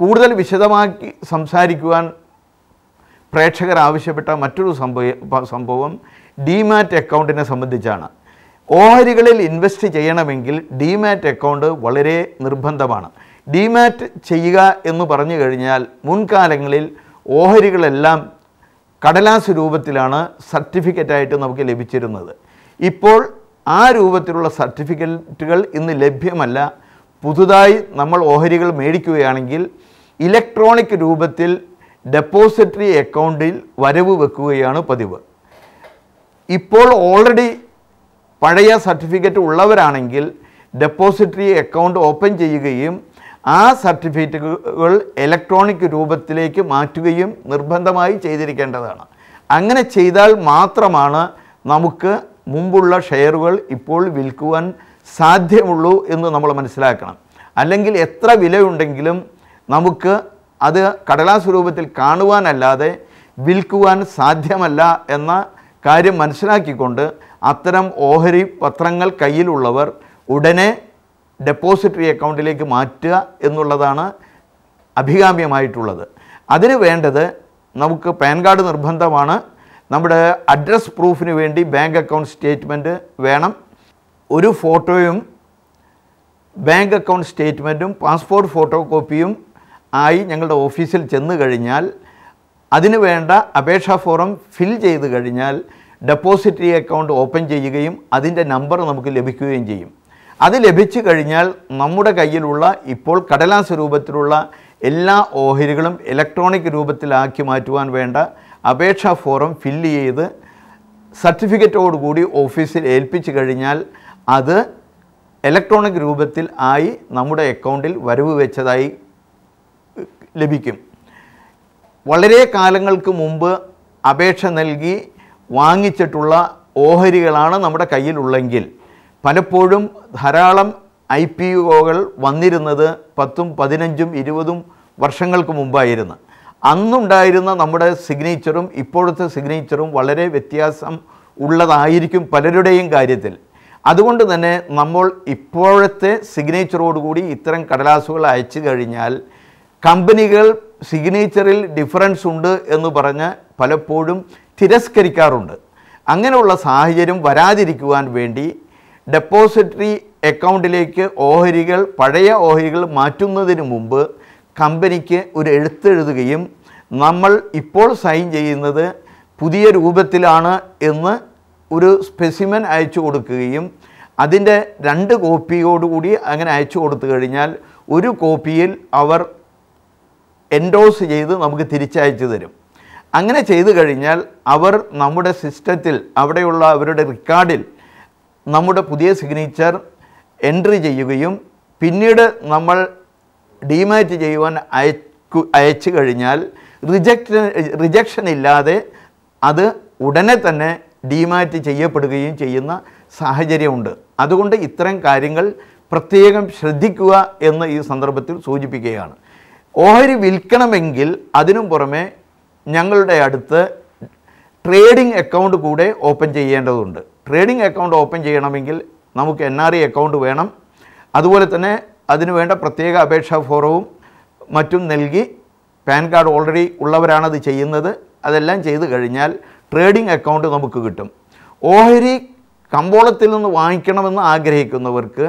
കൂടുതൽ വിശദമാക്കി സംസാരിക്കുവാൻ പ്രേക്ഷകർ ആവശ്യപ്പെട്ട മറ്റൊരു സംഭവം ഡിമാറ്റ് അക്കൗണ്ടിനെ സംബന്ധിച്ചാണ്. ഓഹരികളിൽ ഇൻവെസ്റ്റ് ചെയ്യണമെങ്കിൽ ഡിമാറ്റ് അക്കൗണ്ട് വളരെ നിർബന്ധമാണ്. ഡിമാറ്റ് ചെയ്യുക എന്ന് പറഞ്ഞു കഴിഞ്ഞാൽ മുൻകാലങ്ങളിൽ ഓഹരികളെല്ലാം കടലാസ് രൂപത്തിലാണ് സർട്ടിഫിക്കറ്റായിട്ട് നമുക്ക് ലഭിച്ചിരുന്നത്. ഇപ്പോൾ ആ രൂപത്തിലുള്ള സർട്ടിഫിക്കറ്റുകൾ ഇന്ന് ലഭ്യമല്ല. പുതുതായി നമ്മൾ ഓഹരികൾ മേടിക്കുകയാണെങ്കിൽ ഇലക്ട്രോണിക് രൂപത്തിൽ ഡെപ്പോസിറ്ററി അക്കൗണ്ടിൽ വരവ് വെക്കുകയാണ് പതിവ്. ഇപ്പോൾ ഓൾറെഡി പഴയ സർട്ടിഫിക്കറ്റ് ഉള്ളവരാണെങ്കിൽ ഡെപ്പോസിറ്ററി അക്കൗണ്ട് ഓപ്പൺ ചെയ്യുകയും ആ സർട്ടിഫിക്കറ്റുകൾ ഇലക്ട്രോണിക് രൂപത്തിലേക്ക് മാറ്റുകയും നിർബന്ധമായി ചെയ്തിരിക്കേണ്ടതാണ്. അങ്ങനെ ചെയ്താൽ മാത്രമാണ് നമുക്ക് മുമ്പുള്ള ഷെയറുകൾ ഇപ്പോൾ വിൽക്കുവാൻ സാധ്യമുള്ളൂ എന്ന് നമ്മൾ മനസ്സിലാക്കണം. അല്ലെങ്കിൽ എത്ര വിലയുണ്ടെങ്കിലും നമുക്ക് അത് കടലാസ് രൂപത്തിൽ കാണുവാനല്ലാതെ വിൽക്കുവാൻ സാധ്യമല്ല എന്ന കാര്യം മനസ്സിലാക്കിക്കൊണ്ട് അത്തരം ഓഹരി പത്രങ്ങൾ കയ്യിലുള്ളവർ ഉടനെ ഡെപ്പോസിറ്ററി അക്കൗണ്ടിലേക്ക് മാറ്റുക എന്നുള്ളതാണ് അഭികാമ്യമായിട്ടുള്ളത്. അതിന് വേണ്ടത് നമുക്ക് പാൻ കാർഡ് നിർബന്ധമാണ്. നമ്മുടെ അഡ്രസ് പ്രൂഫിന് വേണ്ടി ബാങ്ക് അക്കൗണ്ട് സ്റ്റേറ്റ്മെൻറ്റ് വേണം. ഒരു ഫോട്ടോയും ബാങ്ക് അക്കൗണ്ട് സ്റ്റേറ്റ്മെൻറ്റും പാസ്പോർട്ട് ഫോട്ടോ കോപ്പിയും ആയി ഞങ്ങളുടെ ഓഫീസിൽ ചെന്ന് കഴിഞ്ഞാൽ അതിന് വേണ്ട അപേക്ഷാ ഫോറം ഫിൽ ചെയ്ത് കഴിഞ്ഞാൽ ഡെപ്പോസിറ്ററി അക്കൗണ്ട് ഓപ്പൺ ചെയ്യുകയും അതിൻ്റെ നമ്പർ നമുക്ക് ലഭിക്കുകയും ചെയ്യും. അത് ലഭിച്ചു കഴിഞ്ഞാൽ നമ്മുടെ കയ്യിലുള്ള ഇപ്പോൾ കടലാസ് രൂപത്തിലുള്ള എല്ലാ ഓഹരികളും ഇലക്ട്രോണിക് രൂപത്തിലാക്കി മാറ്റുവാൻ വേണ്ട അപേക്ഷാ ഫോറം ഫില്ല് ചെയ്ത് സർട്ടിഫിക്കറ്റോടുകൂടി ഓഫീസിൽ ഏൽപ്പിച്ചു കഴിഞ്ഞാൽ അത് ഇലക്ട്രോണിക് രൂപത്തിൽ ആയി നമ്മുടെ അക്കൗണ്ടിൽ വരവ് വെച്ചതായി ലഭിക്കും. വളരെ കാലങ്ങൾക്ക് മുമ്പ് അപേക്ഷ നൽകി വാങ്ങിച്ചിട്ടുള്ള ഓഹരികളാണ് നമ്മുടെ കയ്യിലുള്ളെങ്കിൽ പലപ്പോഴും ധാരാളം IPOകൾ വന്നിരുന്നത് 10, 15, 20 വർഷങ്ങൾക്ക് മുമ്പായിരുന്നു. അന്നുണ്ടായിരുന്ന നമ്മുടെ സിഗ്നേച്ചറും ഇപ്പോഴത്തെ സിഗ്നേച്ചറും വളരെ വ്യത്യാസം ഉള്ളതായിരിക്കും പലരുടെയും കാര്യത്തിൽ. അതുകൊണ്ട് തന്നെ നമ്മൾ ഇപ്പോഴത്തെ സിഗ്നേച്ചറോടുകൂടി ഇത്തരം കടലാസുകൾ അയച്ചു കഴിഞ്ഞാൽ കമ്പനികൾ സിഗ്നേച്ചറിൽ ഡിഫറൻസ് ഉണ്ട് എന്ന് പറഞ്ഞ് പലപ്പോഴും തിരസ്കരിക്കാറുണ്ട്. അങ്ങനെയുള്ള സാഹചര്യം വരാതിരിക്കുവാൻ വേണ്ടി ഡെപ്പോസിറ്ററി അക്കൗണ്ടിലേക്ക് പഴയ ഓഹരികൾ മാറ്റുന്നതിന് മുമ്പ് കമ്പനിക്ക് ഒരു എഴുത്തെഴുതുകയും നമ്മൾ ഇപ്പോൾ സൈൻ ചെയ്യുന്നത് പുതിയ രൂപത്തിലാണ് എന്ന് ഒരു സ്പെസിമെൻ അയച്ചു കൊടുക്കുകയും അതിൻ്റെ 2 കോപ്പിയോടുകൂടി അങ്ങനെ അയച്ചു കൊടുത്തു കഴിഞ്ഞാൽ ഒരു കോപ്പിയിൽ അവർ എൻഡോസ് ചെയ്ത് നമുക്ക് തിരിച്ചയച്ചു തരും. അങ്ങനെ ചെയ്തു കഴിഞ്ഞാൽ അവർ നമ്മുടെ സിസ്റ്റത്തിൽ അവിടെയുള്ള അവരുടെ റെക്കോർഡിൽ നമ്മുടെ പുതിയ സിഗ്നേച്ചർ എൻട്രി ചെയ്യുകയും പിന്നീട് നമ്മൾ ഡിമാറ്റ് ചെയ്യുവാൻ അയച്ചു കഴിഞ്ഞാൽ റിജക്ഷൻ ഇല്ലാതെ അത് ഉടനെ തന്നെ ഡിമാറ്റ് ചെയ്യപ്പെടുകയും ചെയ്യുന്ന സാഹചര്യമുണ്ട്. അതുകൊണ്ട് ഇത്തരം കാര്യങ്ങൾ പ്രത്യേകം ശ്രദ്ധിക്കുക എന്ന് ഈ സന്ദർഭത്തിൽ സൂചിപ്പിക്കുകയാണ്. ഓഹരി വിൽക്കണമെങ്കിൽ അതിനു പുറമെ ഞങ്ങളുടെ അടുത്ത് ട്രേഡിംഗ് അക്കൗണ്ട് കൂടെ ഓപ്പൺ ചെയ്യേണ്ടതുണ്ട്. ട്രേഡിംഗ് അക്കൗണ്ട് ഓപ്പൺ ചെയ്യണമെങ്കിൽ നമുക്ക് NRI അക്കൗണ്ട് വേണം. അതുപോലെ തന്നെ അതിനു വേണ്ട പ്രത്യേക അപേക്ഷാ ഫോറവും മറ്റും നൽകി പാൻ കാർഡ് ഓൾറെഡി ഉള്ളവരാണത് ചെയ്യുന്നത്. അതെല്ലാം ചെയ്തു കഴിഞ്ഞാൽ ട്രേഡിംഗ് അക്കൗണ്ട് നമുക്ക് കിട്ടും. ഓഹരി കമ്പോളത്തിൽ നിന്ന് വാങ്ങിക്കണമെന്ന് ആഗ്രഹിക്കുന്നവർക്ക്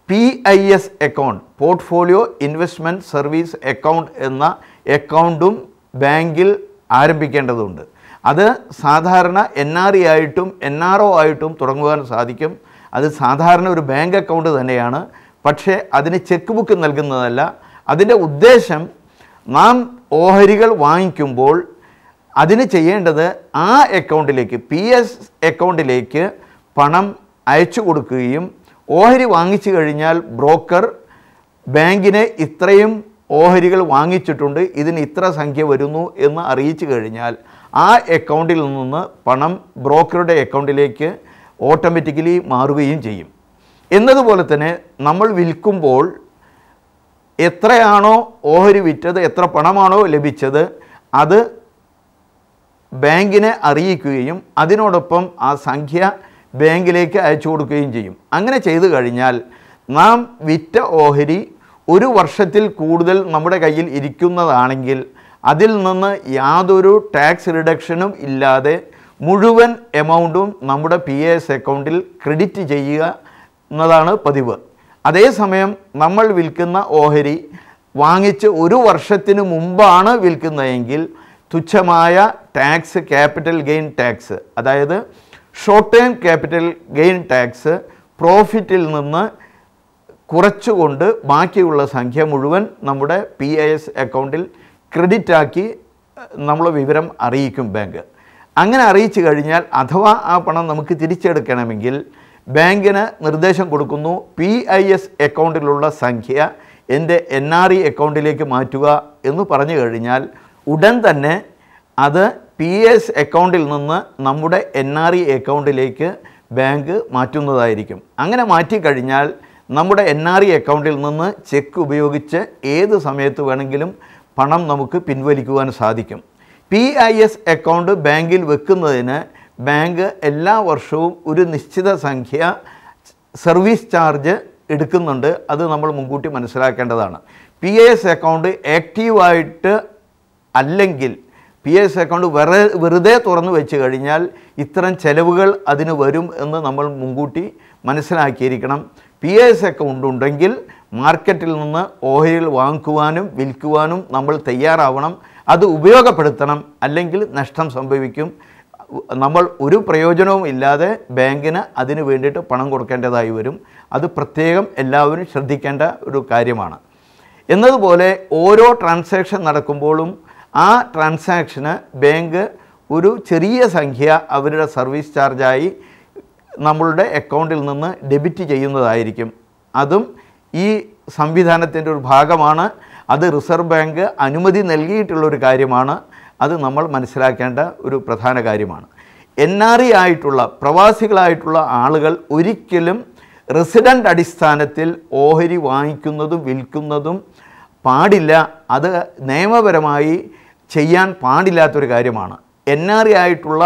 PIS account, portfolio investment service account എന്ന അക്കൗണ്ടും ബാങ്കിൽ ആരംഭിക്കേണ്ടതുണ്ട്. അത് സാധാരണ NRI ആയിട്ടും NRO ആയിട്ടും തുടങ്ങുവാൻ സാധിക്കും. അത് സാധാരണ ഒരു ബാങ്ക് അക്കൗണ്ട് തന്നെയാണ്. പക്ഷേ അതിന് ചെക്ക് ബുക്ക് നൽകുന്നതല്ല. അതിൻ്റെ ഉദ്ദേശം നാം ഓഹരികൾ വാങ്ങിക്കുമ്പോൾ അതിന് ചെയ്യേണ്ടത് ആ അക്കൗണ്ടിലേക്ക് PS അക്കൗണ്ടിലേക്ക് പണം അയച്ചു കൊടുക്കുകയും ഓഹരി വാങ്ങിച്ചു കഴിഞ്ഞാൽ ബ്രോക്കർ ബാങ്കിനെ ഇത്രയും ഓഹരികൾ വാങ്ങിച്ചിട്ടുണ്ട്, ഇതിന് ഇത്ര സംഖ്യ വരുന്നു എന്ന് അറിയിച്ചു കഴിഞ്ഞാൽ ആ അക്കൗണ്ടിൽ നിന്ന് പണം ബ്രോക്കറുടെ അക്കൗണ്ടിലേക്ക് ഓട്ടോമാറ്റിക്കലി മാറുകയും ചെയ്യും. എന്നതുപോലെ തന്നെ നമ്മൾ വിൽക്കുമ്പോൾ എത്രയാണോ ഓഹരി വിറ്റത്, എത്ര പണമാണോ ലഭിച്ചത്, അത് ബാങ്കിനെ അറിയിക്കുകയും അതിനോടൊപ്പം ആ സംഖ്യ ബാങ്കിലേക്ക് അയച്ചു കൊടുക്കുകയും ചെയ്യും. അങ്ങനെ ചെയ്തു കഴിഞ്ഞാൽ നാം വിറ്റ ഓഹരി 1 വർഷത്തിൽ കൂടുതൽ നമ്മുടെ കയ്യിൽ ഇരിക്കുന്നതാണെങ്കിൽ അതിൽ നിന്ന് യാതൊരു ടാക്സ് റിഡക്ഷനും ഇല്ലാതെ മുഴുവൻ എമൗണ്ടും നമ്മുടെ PAS അക്കൗണ്ടിൽ ക്രെഡിറ്റ് ചെയ്യുക എന്നതാണ് പതിവ്. അതേസമയം നമ്മൾ വിൽക്കുന്ന ഓഹരി വാങ്ങിച്ച് 1 വർഷത്തിന് മുമ്പാണ് വിൽക്കുന്നതെങ്കിൽ തുച്ഛമായ ടാക്സ്, ക്യാപിറ്റൽ ഗെയിൻ ടാക്സ്, അതായത് short term capital gain tax പ്രോഫിറ്റിൽ നിന്ന് കുറച്ചുകൊണ്ട് ബാക്കിയുള്ള സംഖ്യ മുഴുവൻ നമ്മുടെ PAS അക്കൗണ്ടിൽ ക്രെഡിറ്റാക്കി നമ്മൾ വിവരം അറിയിക്കും ബാങ്ക്. അങ്ങനെ അറിയിച്ചു കഴിഞ്ഞാൽ അഥവാ ആ പണം നമുക്ക് തിരിച്ചെടുക്കണമെങ്കിൽ ബാങ്കിന് നിർദ്ദേശം കൊടുക്കുന്നു, PIS അക്കൗണ്ടിലുള്ള സംഖ്യ എൻ്റെ NRE അക്കൗണ്ടിലേക്ക് മാറ്റുക എന്ന് പറഞ്ഞു കഴിഞ്ഞാൽ ഉടൻ തന്നെ അത് PAS അക്കൗണ്ടിൽ നിന്ന് നമ്മുടെ NRE അക്കൗണ്ടിലേക്ക് ബാങ്ക് മാറ്റുന്നതായിരിക്കും. അങ്ങനെ മാറ്റിക്കഴിഞ്ഞാൽ നമ്മുടെ NRE അക്കൗണ്ടിൽ നിന്ന് ചെക്ക് ഉപയോഗിച്ച് ഏത് സമയത്ത് വേണമെങ്കിലും പണം നമുക്ക് പിൻവലിക്കുവാൻ സാധിക്കും. PIS അക്കൗണ്ട് ബാങ്കിൽ വെക്കുന്നതിന് ബാങ്ക് എല്ലാ വർഷവും ഒരു നിശ്ചിത സംഖ്യ സർവീസ് ചാർജ് എടുക്കുന്നുണ്ട്. അത് നമ്മൾ മുൻകൂട്ടി മനസ്സിലാക്കേണ്ടതാണ്. PIS അക്കൗണ്ട് ആക്റ്റീവായിട്ട് അല്ലെങ്കിൽ PIS അക്കൗണ്ട് വെറുതെ തുറന്നു വെച്ച് കഴിഞ്ഞാൽ ഇത്തരം ചെലവുകൾ അതിന് വരും എന്ന് നമ്മൾ മുൻകൂട്ടി മനസ്സിലാക്കിയിരിക്കണം. PIS അക്കൗണ്ട് ഉണ്ടെങ്കിൽ മാർക്കറ്റിൽ നിന്ന് ഓഹരികൾ വാങ്ങിക്കുവാനും വിൽക്കുവാനും നമ്മൾ തയ്യാറാവണം. അത് ഉപയോഗപ്പെടുത്തണം, അല്ലെങ്കിൽ നഷ്ടം സംഭവിക്കും. നമ്മൾ ഒരു പ്രയോജനവും ഇല്ലാതെ ബാങ്കിന് അതിന് വേണ്ടിയിട്ട് പണം കൊടുക്കേണ്ടതായി വരും. അത് പ്രത്യേകം എല്ലാവരും ശ്രദ്ധിക്കേണ്ട ഒരു കാര്യമാണ്. എന്നതുപോലെ ഓരോ ട്രാൻസാക്ഷൻ നടക്കുമ്പോഴും ആ ട്രാൻസാക്ഷന് ബാങ്ക് ഒരു ചെറിയ സംഖ്യ അവരുടെ സർവീസ് ചാർജായി നമ്മളുടെ അക്കൗണ്ടിൽ നിന്ന് ഡെബിറ്റ് ചെയ്യുന്നതായിരിക്കും. അതും ഈ സംവിധാനത്തിൻ്റെ ഒരു ഭാഗമാണ്. അത് റിസർവ് ബാങ്ക് അനുമതി നൽകിയിട്ടുള്ളൊരു കാര്യമാണ്. അത് നമ്മൾ മനസ്സിലാക്കേണ്ട ഒരു പ്രധാന കാര്യമാണ്. NRE ആയിട്ടുള്ള പ്രവാസികളായിട്ടുള്ള ആളുകൾ ഒരിക്കലും റെസിഡൻ്റ് അടിസ്ഥാനത്തിൽ ഓഹരി വാങ്ങിക്കുന്നതും വിൽക്കുന്നതും പാടില്ല. അത് നിയമപരമായി ചെയ്യാൻ പാടില്ലാത്തൊരു കാര്യമാണ്. NRE ആയിട്ടുള്ള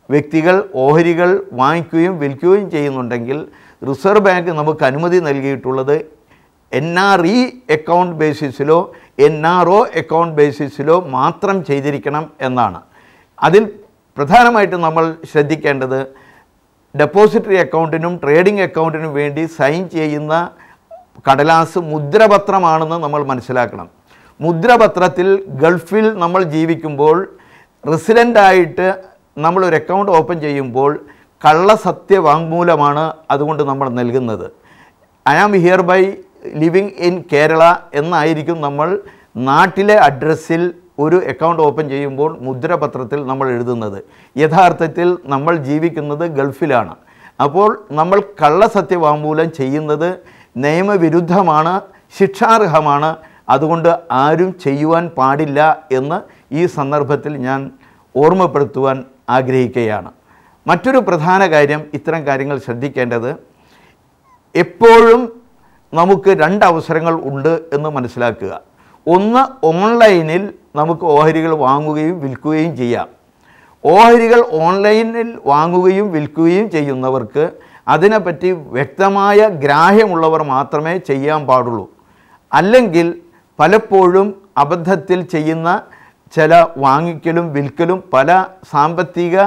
വ്യക്തികൾ ഓഹരികൾ വാങ്ങിക്കുകയും വിൽക്കുകയും ചെയ്യുന്നുണ്ടെങ്കിൽ റിസർവ് ബാങ്ക് നമുക്ക് അനുമതി നൽകിയിട്ടുള്ളത് NRE അക്കൗണ്ട് ബേസിസിലോ NRO അക്കൗണ്ട് ബേസിസിലോ മാത്രം ചെയ്തിരിക്കണം എന്നാണ്. അതിൽ പ്രധാനമായിട്ടും നമ്മൾ ശ്രദ്ധിക്കേണ്ടത് ഡെപ്പോസിറ്ററി അക്കൗണ്ടിനും ട്രേഡിംഗ് അക്കൗണ്ടിനും വേണ്ടി സൈൻ ചെയ്യുന്ന കടലാസ് മുദ്രപത്രമാണെന്ന് നമ്മൾ മനസ്സിലാക്കണം. മുദ്രപത്രത്തിൽ ഗൾഫിൽ നമ്മൾ ജീവിക്കുമ്പോൾ റെസിഡൻ്റായിട്ട് നമ്മളൊരു അക്കൗണ്ട് ഓപ്പൺ ചെയ്യുമ്പോൾ കള്ളസത്യ വാങ്മൂലമാണ് അതുകൊണ്ട് നമ്മൾ നൽകുന്നത്. I am hereby living in Kerala എന്നായിരിക്കും നമ്മൾ നാട്ടിലെ അഡ്രസ്സിൽ ഒരു അക്കൗണ്ട് ഓപ്പൺ ചെയ്യുമ്പോൾ മുദ്രപത്രത്തിൽ നമ്മൾ എഴുതുന്നത്. യഥാർത്ഥത്തിൽ നമ്മൾ ജീവിക്കുന്നത് ഗൾഫിലാണ്. അപ്പോൾ നമ്മൾ കള്ളസത്യവാങ്മൂലം ചെയ്യുന്നത് നിയമവിരുദ്ധമാണ്, ശിക്ഷാർഹമാണ്. അതുകൊണ്ട് ആരും ചെയ്യുവാൻ പാടില്ല എന്ന് ഈ സന്ദർഭത്തിൽ ഞാൻ ഓർമ്മപ്പെടുത്തുവാൻ ആഗ്രഹിക്കുകയാണ്. മറ്റൊരു പ്രധാന കാര്യം, ഇത്തരം കാര്യങ്ങൾ ശ്രദ്ധിക്കേണ്ടത്, എപ്പോഴും നമുക്ക് 2 അവസരങ്ങൾ ഉണ്ട് എന്ന് മനസ്സിലാക്കുക. ഒന്ന്, ഓൺലൈനിൽ നമുക്ക് ഓഹരികൾ വാങ്ങുകയും വിൽക്കുകയും ചെയ്യാം. ഓഹരികൾ ഓൺലൈനിൽ വാങ്ങുകയും വിൽക്കുകയും ചെയ്യുന്നവർക്ക് അതിനെപ്പറ്റി വ്യക്തമായ ഗ്രാഹ്യമുള്ളവർ മാത്രമേ ചെയ്യാൻ പാടുള്ളൂ. അല്ലെങ്കിൽ പലപ്പോഴും അബദ്ധത്തിൽ ചെയ്യുന്ന ചില വാങ്ങിക്കലും വിൽക്കലും പല സാമ്പത്തിക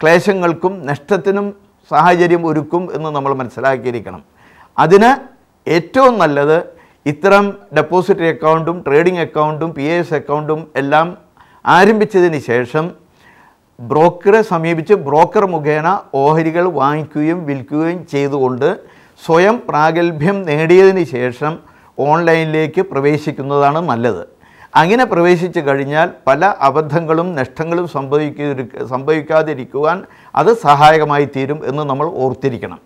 ക്ലേശങ്ങൾക്കും നഷ്ടത്തിനും സാഹചര്യം ഒരുക്കും എന്ന് നമ്മൾ മനസ്സിലാക്കിയിരിക്കണം. അതിന് ഏറ്റവും നല്ലത് ഇത്തരം ഡെപ്പോസിറ്ററി അക്കൗണ്ടും ട്രേഡിംഗ് അക്കൗണ്ടും PIS അക്കൗണ്ടും എല്ലാം ആരംഭിച്ചതിന് ശേഷം ബ്രോക്കറെ സമീപിച്ച് ബ്രോക്കർ മുഖേന ഓഹരികൾ വാങ്ങിക്കുകയും വിൽക്കുകയും ചെയ്തുകൊണ്ട് സ്വയം പ്രാഗൽഭ്യം നേടിയതിന് ശേഷം ഓൺലൈനിലേക്ക് പ്രവേശിക്കുന്നതാണ് നല്ലത്. അങ്ങനെ പ്രവേശിച്ചു കഴിഞ്ഞാൽ പല അബദ്ധങ്ങളും നഷ്ടങ്ങളും സംഭവിക്കാതിരിക്കുവാൻ അത് സഹായകമായി തീരും എന്ന് നമ്മൾ ഓർത്തിരിക്കണം.